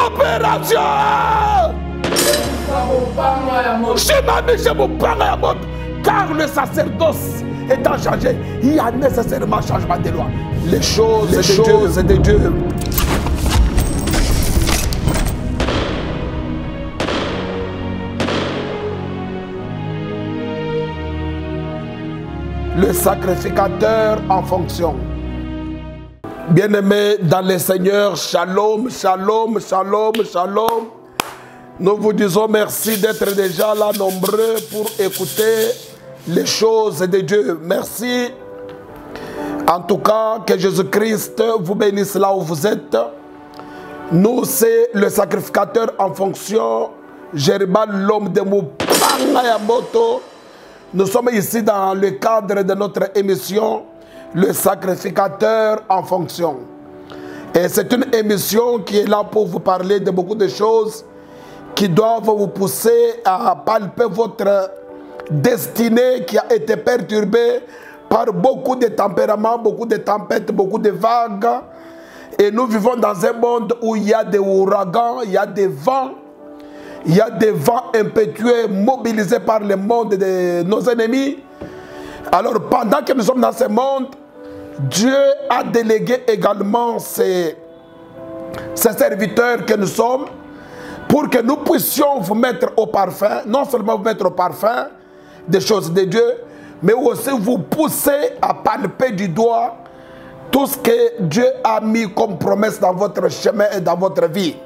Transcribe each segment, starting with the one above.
Opération. Car le sacerdoce étant changé, il y a nécessairement changement de loi. Les choses de Dieu. Le sacrificateur en fonction. Bien-aimés dans le Seigneur, shalom, shalom, shalom, shalom. Nous vous disons merci d'être déjà là nombreux pour écouter les choses de Dieu. Merci. En tout cas, que Jésus-Christ vous bénisse là où vous êtes. Nous, c'est le sacrificateur en fonction. Jérémie, l'homme de Moupangayamoto. Nous sommes ici dans le cadre de notre émission, le sacrificateur en fonction. Et c'est une émission qui est là pour vous parler de beaucoup de choses qui doivent vous pousser à palper votre destinée qui a été perturbée par beaucoup de tempéraments, beaucoup de tempêtes, beaucoup de vagues. Et nous vivons dans un monde où il y a des ouragans, il y a des vents. Il y a des vents impétueux mobilisés par le monde de nos ennemis. Alors pendant que nous sommes dans ce monde, Dieu a délégué également ses serviteurs que nous sommes pour que nous puissions vous mettre au parfum, non seulement vous mettre au parfum des choses de Dieu, mais aussi vous pousser à palper du doigt tout ce que Dieu a mis comme promesse dans votre chemin et dans votre vie.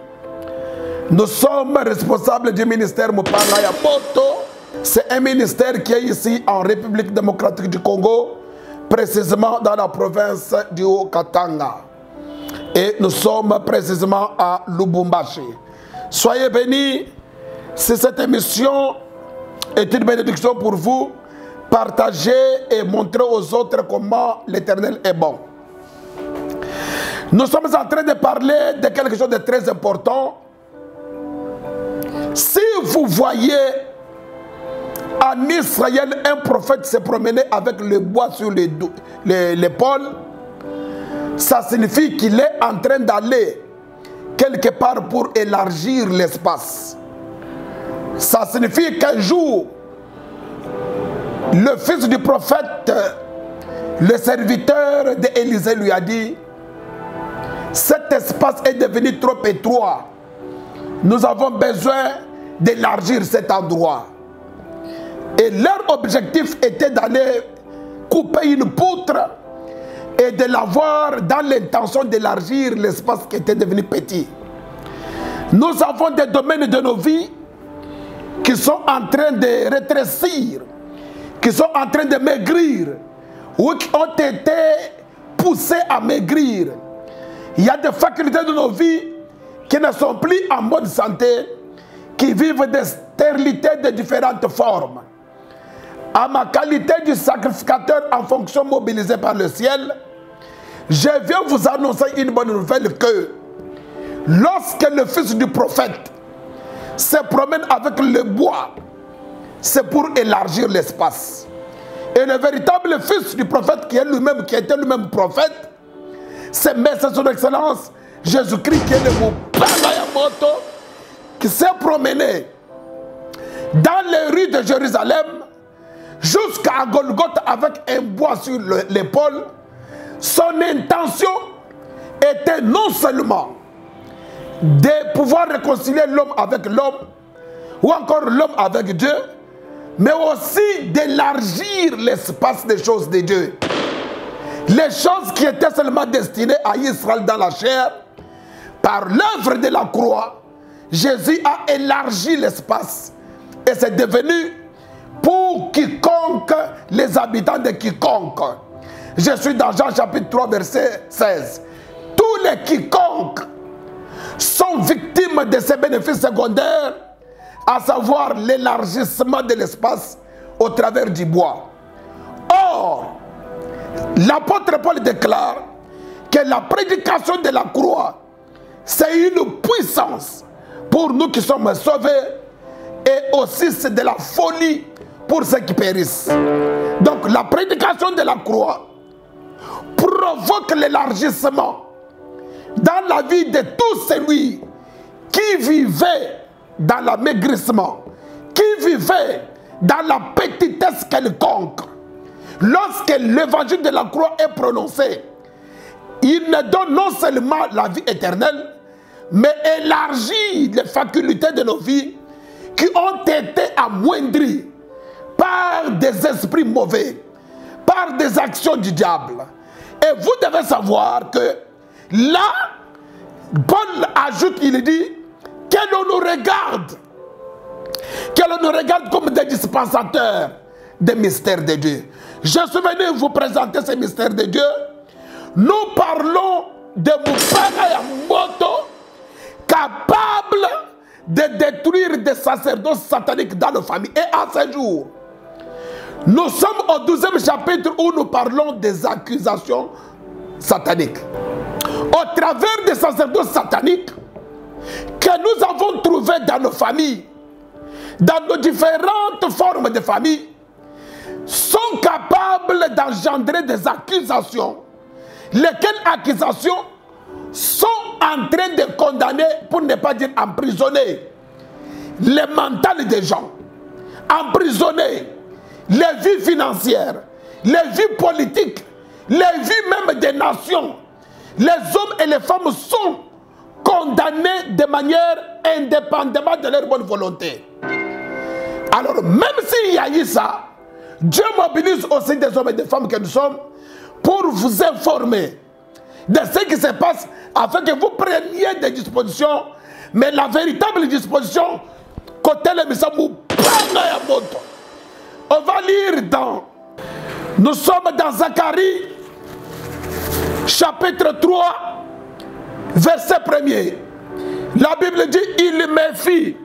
Nous sommes responsables du ministère Mupangaya Poto. C'est un ministère qui est ici en République démocratique du Congo, précisément dans la province du Haut-Katanga. Et nous sommes précisément à Lubumbashi. Soyez bénis. Si cette émission est une bénédiction pour vous, partagez et montrez aux autres comment l'Éternel est bon. Nous sommes en train de parler de quelque chose de très important. Si vous voyez en Israël un prophète se promener avec le bois sur l'épaule, ça signifie qu'il est en train d'aller quelque part pour élargir l'espace. Ça signifie qu'un jour, le fils du prophète, le serviteur d'Élisée lui a dit, cet espace est devenu trop étroit. Nous avons besoin d'élargir cet endroit. Et leur objectif était d'aller couper une poutre et de l'avoir dans l'intention d'élargir l'espace qui était devenu petit. Nous avons des domaines de nos vies qui sont en train de rétrécir, qui sont en train de maigrir, ou qui ont été poussés à maigrir. Il y a des facultés de nos vies qui ne sont plus en bonne santé, qui vivent des stérilités de différentes formes. À ma qualité du sacrificateur en fonction mobilisé par le ciel, je viens vous annoncer une bonne nouvelle que lorsque le fils du prophète se promène avec le bois, c'est pour élargir l'espace. Et le véritable fils du prophète qui était lui-même prophète, c'est Messie son excellence Jésus-Christ qui est le Mupangaya qui s'est promené dans les rues de Jérusalem jusqu'à Golgotha avec un bois sur l'épaule. Son intention était non seulement de pouvoir réconcilier l'homme avec l'homme ou encore l'homme avec Dieu, mais aussi d'élargir l'espace des choses de Dieu. Les choses qui étaient seulement destinées à Israël dans la chair, par l'œuvre de la croix, Jésus a élargi l'espace et c'est devenu pour quiconque, les habitants de quiconque. Je suis dans Jean chapitre 3 verset 16. Tous les quiconques sont victimes de ces bénéfices secondaires, à savoir l'élargissement de l'espace au travers du bois. Or, l'apôtre Paul déclare que la prédication de la croix, c'est une puissance pour nous qui sommes sauvés et aussi c'est de la folie pour ceux qui périssent. Donc la prédication de la croix provoque l'élargissement dans la vie de tout celui vivait dans l'amaigrissement, qui vivait dans la petitesse quelconque, lorsque l'évangile de la croix est prononcé, il ne donne non seulement la vie éternelle, mais élargit les facultés de nos vies qui ont été amoindries par des esprits mauvais, par des actions du diable. Et vous devez savoir que là, Paul ajoute, il dit, que l'on nous regarde comme des dispensateurs des mystères de Dieu. Je suis venu vous présenter ces mystères de Dieu. Nous parlons de Mupaka Yamoto, capable de détruire des sacerdoces sataniques dans nos familles. Et à ce jour, nous sommes au 12e chapitre où nous parlons des accusations sataniques. Au travers des sacerdoces sataniques que nous avons trouvés dans nos familles, dans nos différentes formes de famille, sont capables d'engendrer des accusations, lesquelles accusations sont en train de condamner, pour ne pas dire emprisonner, les mentales des gens, emprisonner les vies financières, les vies politiques, les vies même des nations. Les hommes et les femmes sont condamnés de manière indépendamment de leur bonne volonté. Alors, même s'il y a eu ça, Dieu mobilise aussi des hommes et des femmes que nous sommes pour vous informer de ce qui se passe afin que vous preniez des dispositions. Mais la véritable disposition, côté le Misamou, on va lire dans... Nous sommes dans Zacharie, chapitre 3, verset 1er. La Bible dit, il me fit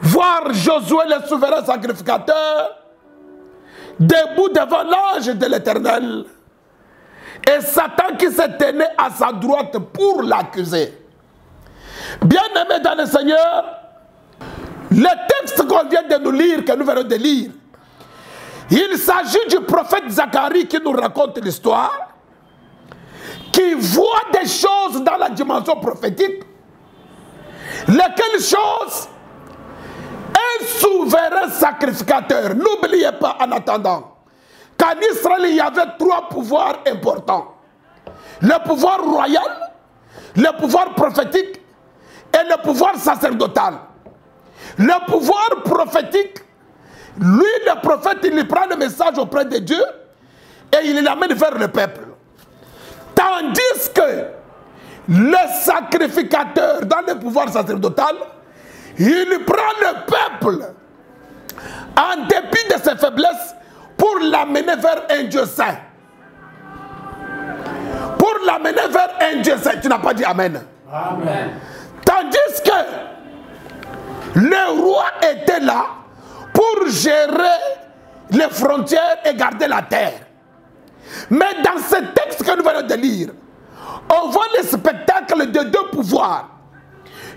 voir Josué le souverain sacrificateur debout devant l'ange de l'Éternel et Satan qui se tenait à sa droite pour l'accuser. Bien-aimés dans le Seigneur, le texte qu'on vient de nous lire, que nous venons de lire, il s'agit du prophète Zacharie qui nous raconte l'histoire, qui voit des choses dans la dimension prophétique, lesquelles choses un souverain sacrificateur. N'oubliez pas en attendant qu'en Israël il y avait 3 pouvoirs importants. Le pouvoir royal, le pouvoir prophétique et le pouvoir sacerdotal. Le pouvoir prophétique, lui le prophète, il prend le message auprès de Dieu et il l'amène vers le peuple. Tandis que le sacrificateur dans le pouvoir sacerdotal, il prend le peuple en dépit de ses faiblesses pour l'amener vers un Dieu saint. Pour l'amener vers un Dieu saint. Tu n'as pas dit Amen. Amen. Tandis que le roi était là pour gérer les frontières et garder la terre. Mais dans ce texte que nous venons de lire, on voit le spectacle de 2 pouvoirs.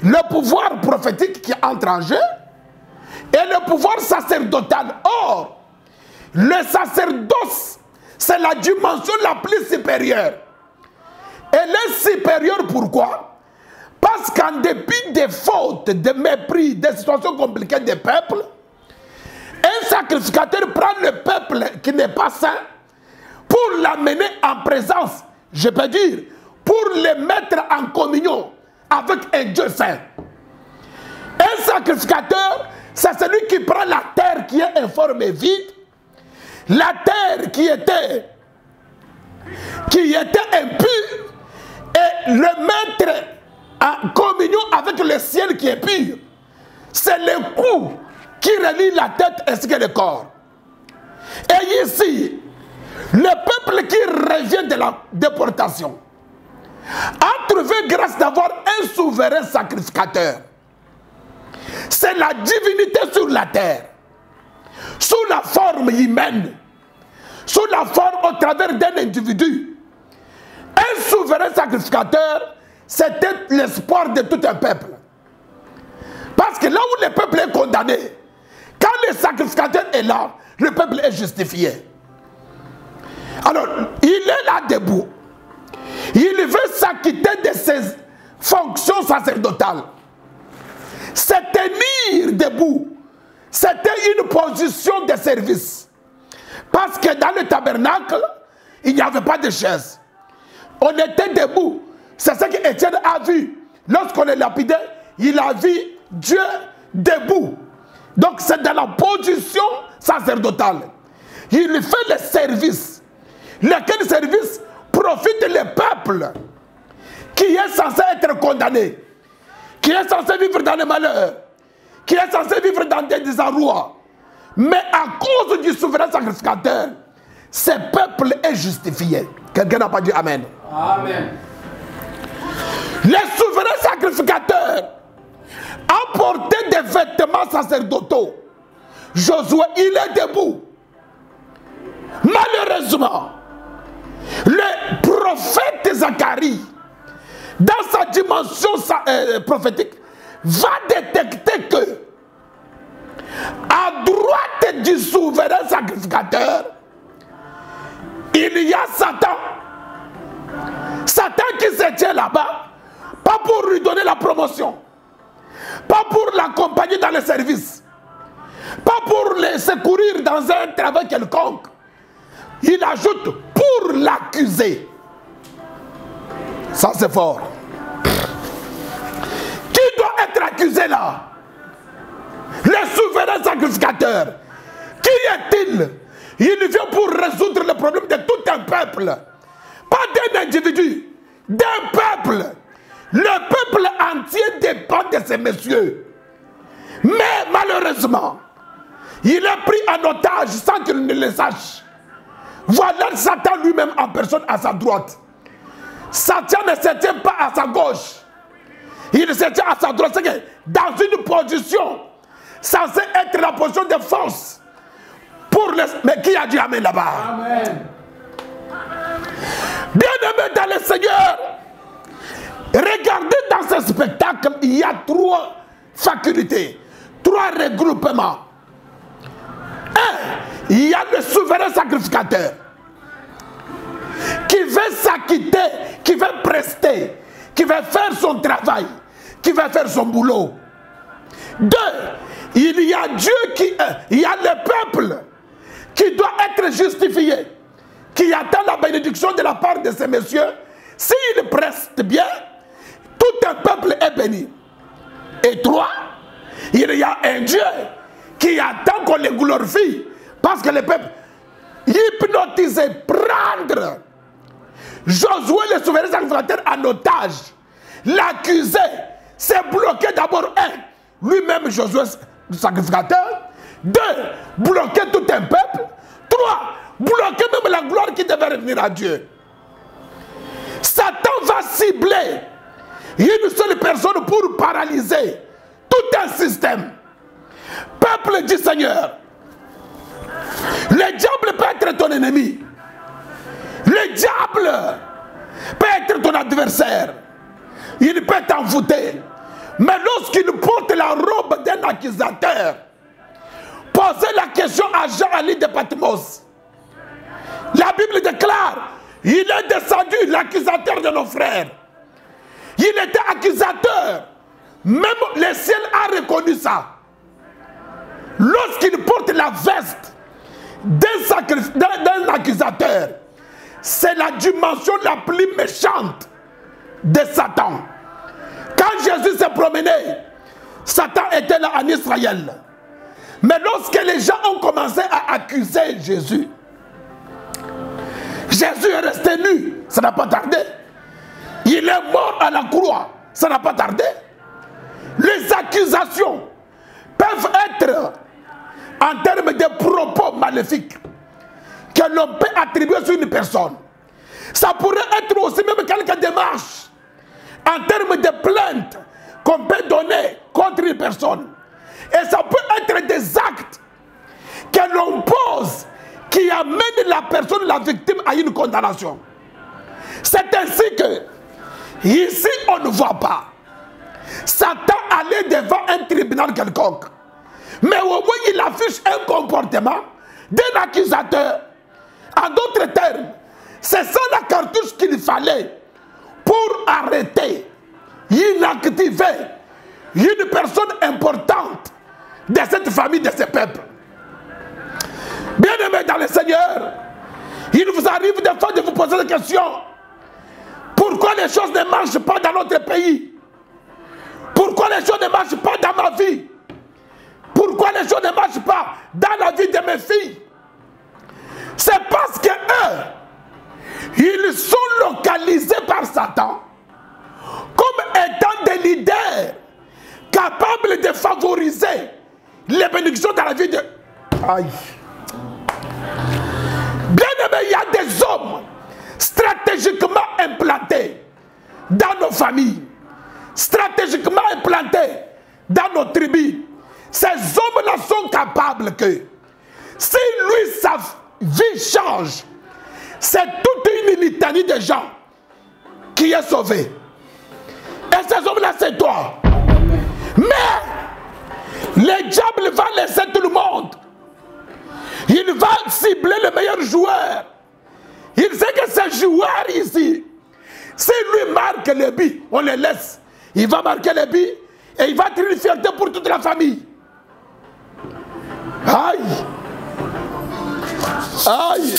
Le pouvoir prophétique qui entre en jeu et le pouvoir sacerdotal. Or, le sacerdoce, c'est la dimension la plus supérieure. Elle est supérieure pourquoi? Parce qu'en dépit des fautes, des mépris, des situations compliquées des peuples, un sacrificateur prend le peuple qui n'est pas saint pour l'amener en présence, je peux dire, pour les mettre en communion avec un Dieu saint. Un sacrificateur, c'est celui qui prend la terre qui est informe et vide, la terre qui était impure, et le mettre en communion avec le ciel qui est pur. C'est le cou qui relie la tête ainsi que le corps. Et ici, le peuple qui revient de la déportation a trouvé grâce d'avoir un souverain sacrificateur. C'est la divinité sur la terre, sous la forme humaine, sous la forme au travers d'un individu. Un souverain sacrificateur, c'était l'espoir de tout un peuple. Parce que là où le peuple est condamné, quand le sacrificateur est là, le peuple est justifié. Alors, il est là debout. Il veut s'acquitter de ses fonctions sacerdotales. Se tenir debout, c'était une position de service. Parce que dans le tabernacle, il n'y avait pas de chaise. On était debout. C'est ce qu'Étienne a vu. Lorsqu'on est lapidé, il a vu Dieu debout. Donc c'est dans la position sacerdotale. Il fait le service. Lequel service profite le peuple qui est censé être condamné, qui est censé vivre dans le malheur, qui est censé vivre dans des désarrois. Mais à cause du souverain sacrificateur, ce peuple est justifié. Quelqu'un n'a pas dit Amen. Amen. Le souverain sacrificateur a porté des vêtements sacerdotaux. Josué, il est debout. Malheureusement, le prophète Zacharie, dans sa dimension prophétique, va détecter que à droite du souverain sacrificateur, il y a Satan. Satan qui se tient là-bas, pas pour lui donner la promotion, pas pour l'accompagner dans le service, pas pour le secourir dans un travail quelconque. Il ajoute pour l'accuser. Ça c'est fort. Qui doit être accusé là? Le souverain sacrificateur. Qui est-il? Il vient pour résoudre le problème de tout un peuple. Pas d'un individu, d'un peuple. Le peuple entier dépend de ces messieurs. Mais malheureusement, il est pris en otage sans qu'il ne le sache. Voilà Satan lui-même en personne à sa droite. Satan ne se tient pas à sa gauche. Il se tient à sa droite. C'est que dans une position censée être la position de force. Pour les... Mais qui a dit Amen là-bas? Amen. Bien-aimés dans le Seigneur, regardez dans ce spectacle, il y a 3 facultés, 3 regroupements. Il y a le souverain sacrificateur qui veut s'acquitter, qui veut prester, qui veut faire son travail, qui veut faire son boulot. 2, il y a Dieu il y a le peuple qui doit être justifié, qui attend la bénédiction de la part de ces messieurs. S'il preste bien, tout un peuple est béni. Et 3, il y a un Dieu qui attend qu'on le glorifie. Parce que le peuple, hypnotisé, prendre Josué, le souverain sacrificateur, en otage, l'accuser, c'est bloquer d'abord lui-même Josué, le sacrificateur. 2, bloquer tout un peuple. 3, bloquer même la gloire qui devait revenir à Dieu. Satan va cibler une seule personne pour paralyser tout un système. Peuple du Seigneur, le diable peut être ton ennemi. Le diable peut être ton adversaire. Il peut t'envoûter. Mais lorsqu'il porte la robe d'un accusateur, posez la question à Jean-Ali de Patmos. La Bible déclare, il est descendu, l'accusateur de nos frères. Il était accusateur. Même le ciel a reconnu ça. Lorsqu'il porte la veste d'un accusateur, c'est la dimension la plus méchante de Satan. Quand Jésus s'est promené, Satan était là en Israël. Mais lorsque les gens ont commencé à accuser Jésus, Jésus est resté nu, ça n'a pas tardé. Il est mort à la croix, ça n'a pas tardé. Les accusations peuvent être en termes de propos maléfiques que l'on peut attribuer sur une personne. Ça pourrait être aussi même quelques démarches en termes de plainte qu'on peut donner contre une personne. Et ça peut être des actes que l'on pose qui amènent la personne, la victime, à une condamnation. C'est ainsi que, ici, on ne voit pas Satan aller devant un tribunal quelconque. Mais au moins, il affiche un comportement d'un accusateur. En d'autres termes, c'est ça la cartouche qu'il fallait pour arrêter, inactiver une personne importantes de cette famille, de ce peuple. Bien-aimés dans le Seigneur, il vous arrive des fois de vous poser des questions. Pourquoi les choses ne marchent pas dans notre pays? Pourquoi les choses ne marchent pas dans ma vie? Pourquoi les choses ne marchent pas dans la vie de mes filles? C'est parce que eux, ils sont localisés par Satan comme étant des leaders capables de favoriser les bénédictions dans la vie de... Aïe. Bien aimé, il y a des hommes stratégiquement implantés dans nos familles, stratégiquement implantés dans nos tribus. Ces hommes-là sont capables que, si lui, sa vie change, c'est toute une litanie de gens qui est sauvée. Et ces hommes-là, c'est toi. Mais le diable va laisser tout le monde. Il va cibler le meilleur joueur. Il sait que ce joueur ici, si lui marque le but, on le laisse. Il va marquer le but et il va être une fierté pour toute la famille. Aïe. Aïe.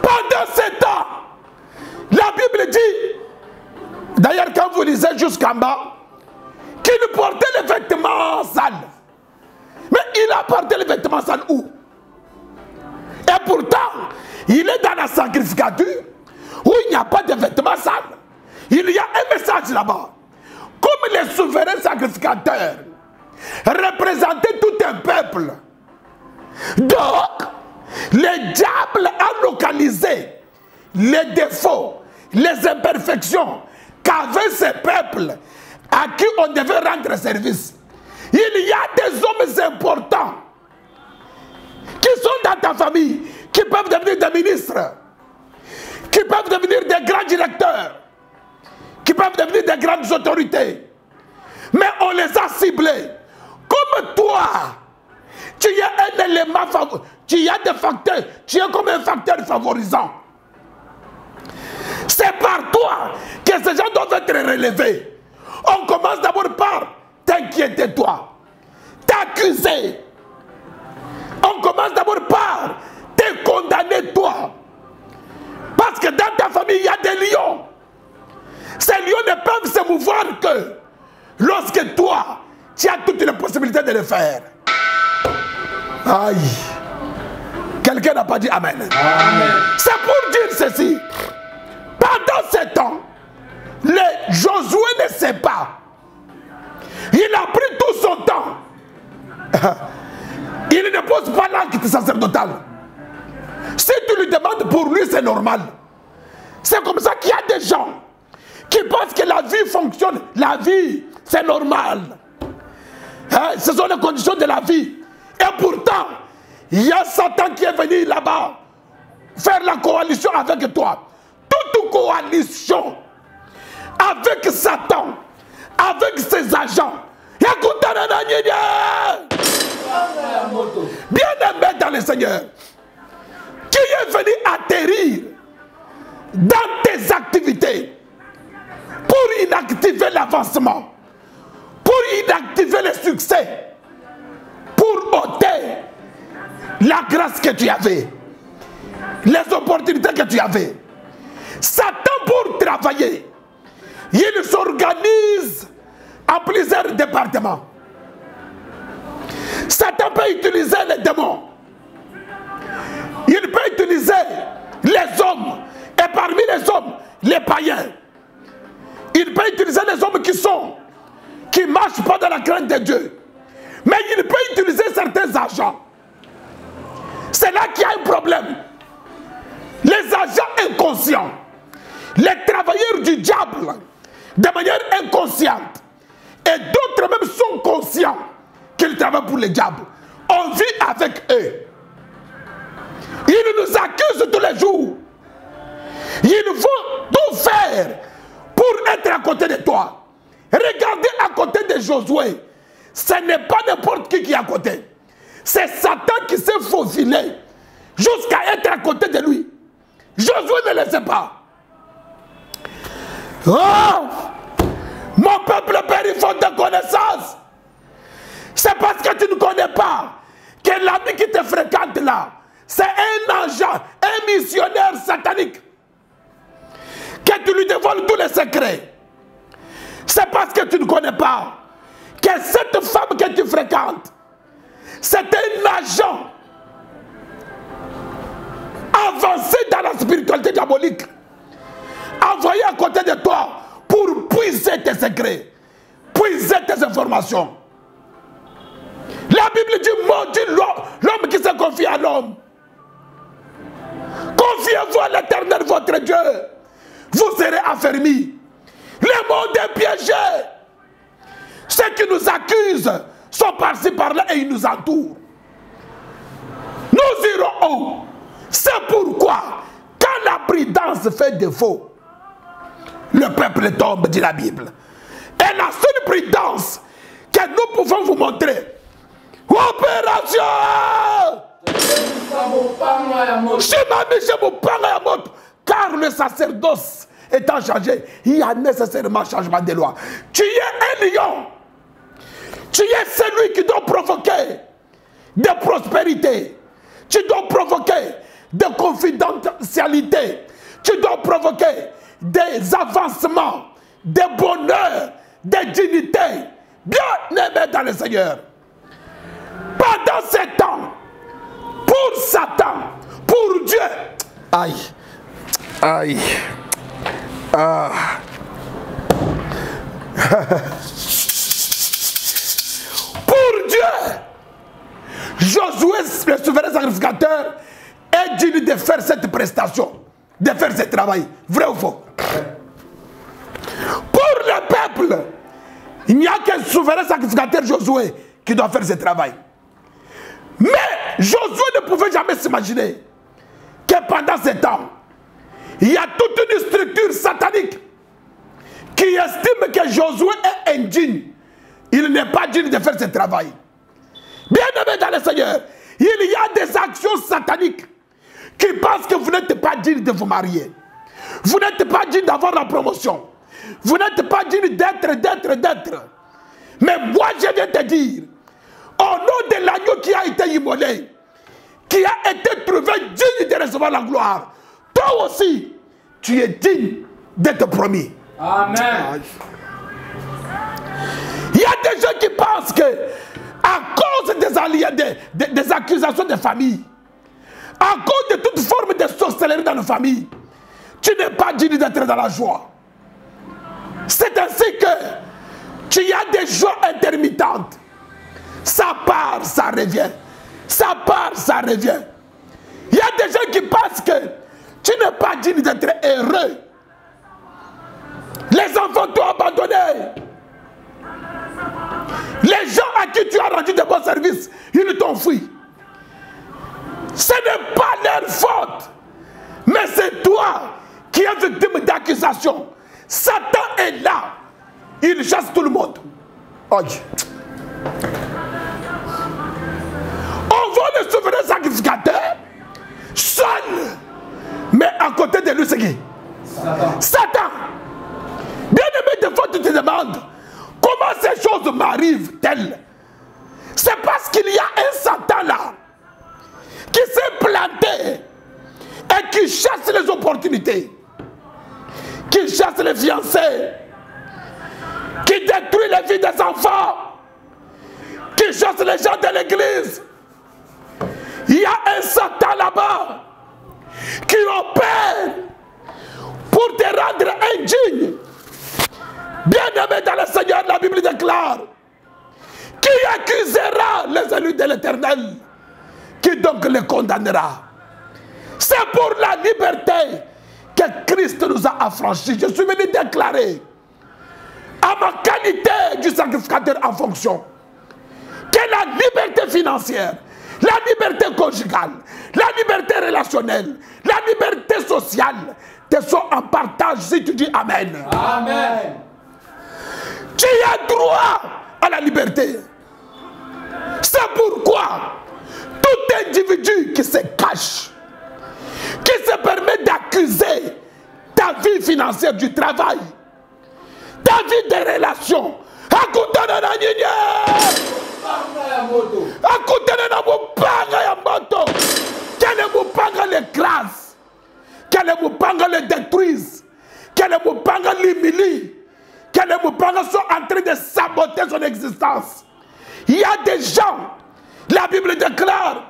Pendant ce temps, la Bible dit, d'ailleurs quand vous lisez jusqu'en bas, qu'il portait les vêtements sales. Mais il a porté les vêtements sales où? Et pourtant, il est dans la sacrificature où il n'y a pas de vêtements sales. Il y a un message là-bas. Comme les souverains sacrificateurs représentaient tout un peuple. Donc, le diable a localisé les défauts, les imperfections qu'avait ce peuple à qui on devait rendre service. Il y a des hommes importants qui sont dans ta famille, qui peuvent devenir des ministres, qui peuvent devenir des grands directeurs, qui peuvent devenir des grandes autorités. Mais on les a ciblés. Comme toi, tu es un élément favorisant, tu as des facteurs, tu es comme un facteur favorisant. C'est par toi que ces gens doivent être relevés. On commence d'abord par t'inquiéter toi, t'accuser. On commence d'abord par te condamner toi. Parce que dans ta famille, il y a des lions. Ces lions ne peuvent se mouvoir que lorsque toi, tu as toutes les possibilités de le faire. Aïe. Quelqu'un n'a pas dit Amen. Amen. C'est pour dire ceci. Pendant ce temps, Josué ne sait pas. Il a pris tout son temps. Il ne pose pas l'acte sacerdotal. Si tu lui demandes pour lui, c'est normal. C'est comme ça qu'il y a des gens qui pensent que la vie fonctionne. La vie, c'est normal. Hein? Ce sont les conditions de la vie. Et pourtant, il y a Satan qui est venu là-bas faire la coalition avec toi. Toute coalition avec Satan, avec ses agents. Bien-aimé dans le Seigneur, qui est venu atterrir dans tes activités pour inactiver l'avancement, pour inactiver le succès, pour ôter la grâce que tu avais, les opportunités que tu avais. Satan, pour travailler, il s'organise en plusieurs départements. Satan peut utiliser les démons. Il peut utiliser les hommes. Et parmi les hommes, les païens. Il peut utiliser les hommes qui ne marchent pas dans la crainte de Dieu. Mais il peut utiliser certains agents. C'est là qu'il y a un problème. Les agents inconscients, les travailleurs du diable, de manière inconsciente, et d'autres même sont conscients qu'ils travaillent pour le diable. On vit avec eux. Ils nous accusent tous les jours. Ils vont tout faire pour être à côté de toi. Regardez à côté de Josué. Ce n'est pas n'importe qui est à côté. C'est Satan qui s'est faufilé jusqu'à être à côté de lui. Josué ne le sait pas. Oh! Mon peuple père, il faut te connaissance. connais pas que l'ami qui te fréquente là, c'est un agent, un missionnaire satanique, que tu lui dévoiles tous les secrets, c'est parce que tu ne connais pas que cette femme que tu fréquentes, c'est un agent avancé dans la spiritualité diabolique, envoyé à côté de toi pour puiser tes secrets, puiser tes informations. La Bible dit, maudit l'homme qui se confie à l'homme. Confiez-vous à l'Éternel votre Dieu, vous serez affermis. Le monde est piégé. Ceux qui nous accusent sont par-ci par-là et ils nous entourent. Nous irons où? C'est pourquoi, quand la prudence fait défaut, le peuple tombe, dit la Bible. Et la seule prudence que nous pouvons vous montrer, opération! Car le sacerdoce étant changé, il y a nécessairement changement de loi. Tu es un lion. Tu es celui qui doit provoquer de prospérité. Tu dois provoquer de confidentialité. Tu dois provoquer des avancements, des bonheurs, des dignités. Bien aimé dans le Seigneur. Pendant ce temps, pour Satan, pour Dieu, aïe, aïe, ah. Pour Dieu, Josué, le souverain sacrificateur, est digne de faire cette prestation, de faire ce travail. Vrai ou faux? Pour le peuple, il n'y a qu'un souverain sacrificateur, Josué, qui doit faire ce travail. Mais Josué ne pouvait jamais s'imaginer que pendant ce temps, il y a toute une structure satanique qui estime que Josué est indigne. Il n'est pas digne de faire ce travail. Bien aimé dans le Seigneur, il y a des actions sataniques qui pensent que vous n'êtes pas digne de vous marier. Vous n'êtes pas digne d'avoir la promotion. Vous n'êtes pas digne d'être. Mais moi je viens te dire, au nom de l'agneau qui a été immolé, qui a été trouvé digne de recevoir la gloire, toi aussi, tu es digne d'être promis. Amen. Il y a des gens qui pensent que, à cause des accusations de famille, à cause de toute forme de sorcellerie dans la famille, tu n'es pas digne d'être dans la joie. C'est ainsi que tu as des joies intermittentes. Ça part, ça revient. Ça part, ça revient. Il y a des gens qui pensent que tu n'es pas digne d'être heureux. Les enfants t'ont abandonné. Les gens à qui tu as rendu de bons services, ils t'ont fui. Ce n'est pas leur faute. Mais c'est toi qui es victime d'accusation. Satan est là. Il chasse tout le monde. Oh. On voit le souverain sacrificateur seul. Mais à côté de lui, c'est qui? Satan. Bien aimé, des fois tu te demandes comment ces choses m'arrivent-elles? C'est parce qu'il y a un Satan là qui s'est planté et qui chasse les opportunités, qui chasse les fiancés, qui détruit les vies des enfants, qui chasse les gens de l'église. Il y a un Satan là-bas qui opère pour te rendre indigne. Bien aimé dans le Seigneur, la Bible déclare: qui accusera les élus de l'Éternel? Qui donc les condamnera? C'est pour la liberté que Christ nous a affranchis. Je suis venu déclarer à ma qualité du sacrificateur en fonction que la liberté financière, la liberté conjugale, la liberté relationnelle, la liberté sociale te sont en partage si tu dis Amen. Amen. Tu as droit à la liberté. C'est pourquoi tout individu qui se cache, qui se permet d'accuser ta vie financière du travail, ta vie des relations, Akutana na mupanga ya moto. Quel mupanga l'écrase. Quel mupanga le détruise. Quel mupanga l'humilie. Quel mupanga sont en train de saboter son existence. Il y a des gens, la Bible déclare,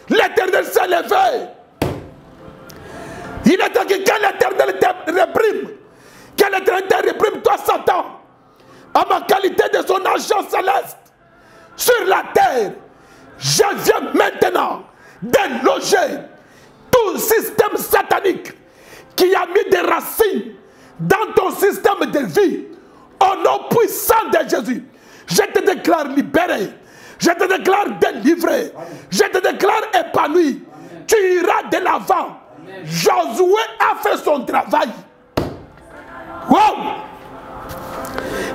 l'Éternel s'est levé. Il est dit que l'Éternel te réprime. Que l'Éternel te réprime, toi Satan, à ma qualité de son agent céleste sur la terre. Je viens maintenant déloger tout système satanique qui a mis des racines dans ton système de vie. Au nom puissant de Jésus, je te déclare libéré. Je te déclare délivré. Amen. Je te déclare épanoui. Amen. Tu iras de l'avant. Josué a fait son travail. Wow!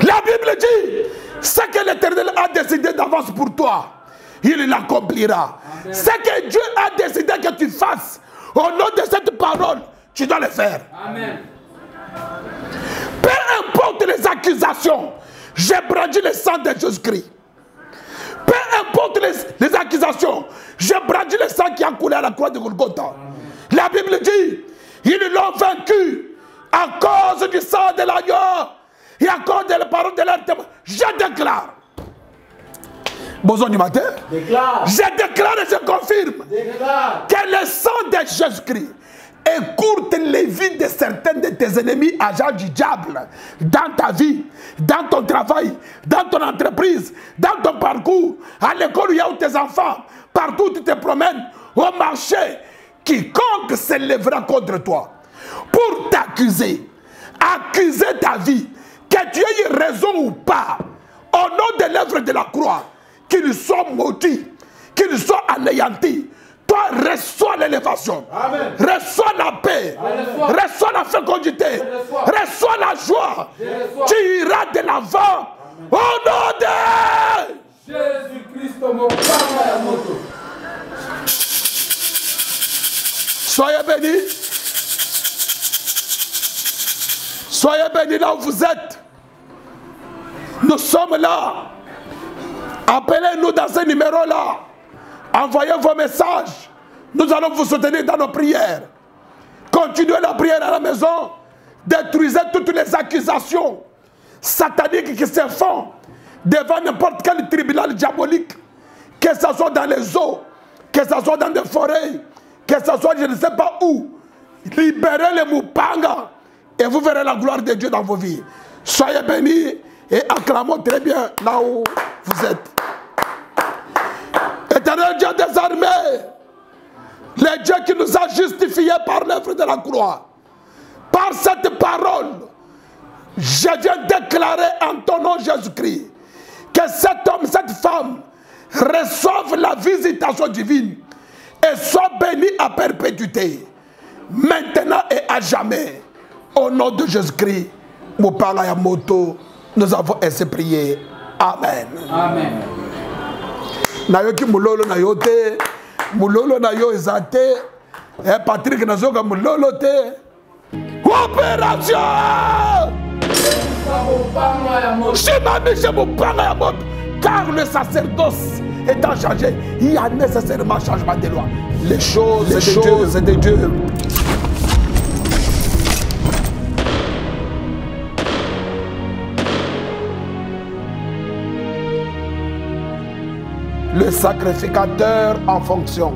La Bible dit, ce que l'Éternel a décidé d'avance pour toi, il l'accomplira. Ce que Dieu a décidé que tu fasses, au nom de cette parole, tu dois le faire. Amen. Peu importe les accusations, j'ai brandi le sang de Jésus-Christ. Peu importe les accusations, j'ai brandi le sang qui a coulé à la croix de Golgotha. La Bible dit, ils l'ont vaincu à cause du sang de l'agneau et à cause de la parole de leur témoin. Je déclare. Besoin du matin? Déclare. Je déclare et je confirme que le sang de Jésus-Christ écourte les vies de certains de tes ennemis agents du diable dans ta vie, dans ton travail, dans ton entreprise, dans ton parcours, à l'école où il y a tes enfants, partout où tu te promènes, au marché. Quiconque s'élèvera contre toi pour t'accuser, accuser ta vie, que tu aies raison ou pas, au nom de l'œuvre de la croix, qu'il soit maudit, qu'il soit anéanti. Toi, reçois l'élévation, reçois la paix, reçois la fécondité, reçois la joie. Tu iras de l'avant au nom de Jésus-Christ, mon Père. Soyez bénis. Soyez bénis là où vous êtes. Nous sommes là. Appelez-nous dans ce numéro-là. Envoyez vos messages. Nous allons vous soutenir dans nos prières. Continuez la prière à la maison. Détruisez toutes les accusations sataniques qui se font devant n'importe quel tribunal diabolique. Que ce soit dans les eaux, que ce soit dans des forêts, que ce soit je ne sais pas où. Libérez les mupanga et vous verrez la gloire de Dieu dans vos vies. Soyez bénis et acclamons très bien là où vous êtes. Éternel Dieu des armées, le Dieu qui nous a justifiés par l'œuvre de la croix, par cette parole, je viens déclarer en ton nom Jésus-Christ que cet homme, cette femme reçoivent la visitation divine et soient bénis à perpétuité, maintenant et à jamais. Au nom de Jésus-Christ, Mopala Yamoto, nous avons ainsi prié. Amen. Amen. Nayoki mulolo na yote, mulolo na yo ezate, Patrick nazoka mulolo te. Opération! Car le sacerdoce étant changé, il y a nécessairement changement de loi. Les choses de Dieu. Le sacrificateur en fonction.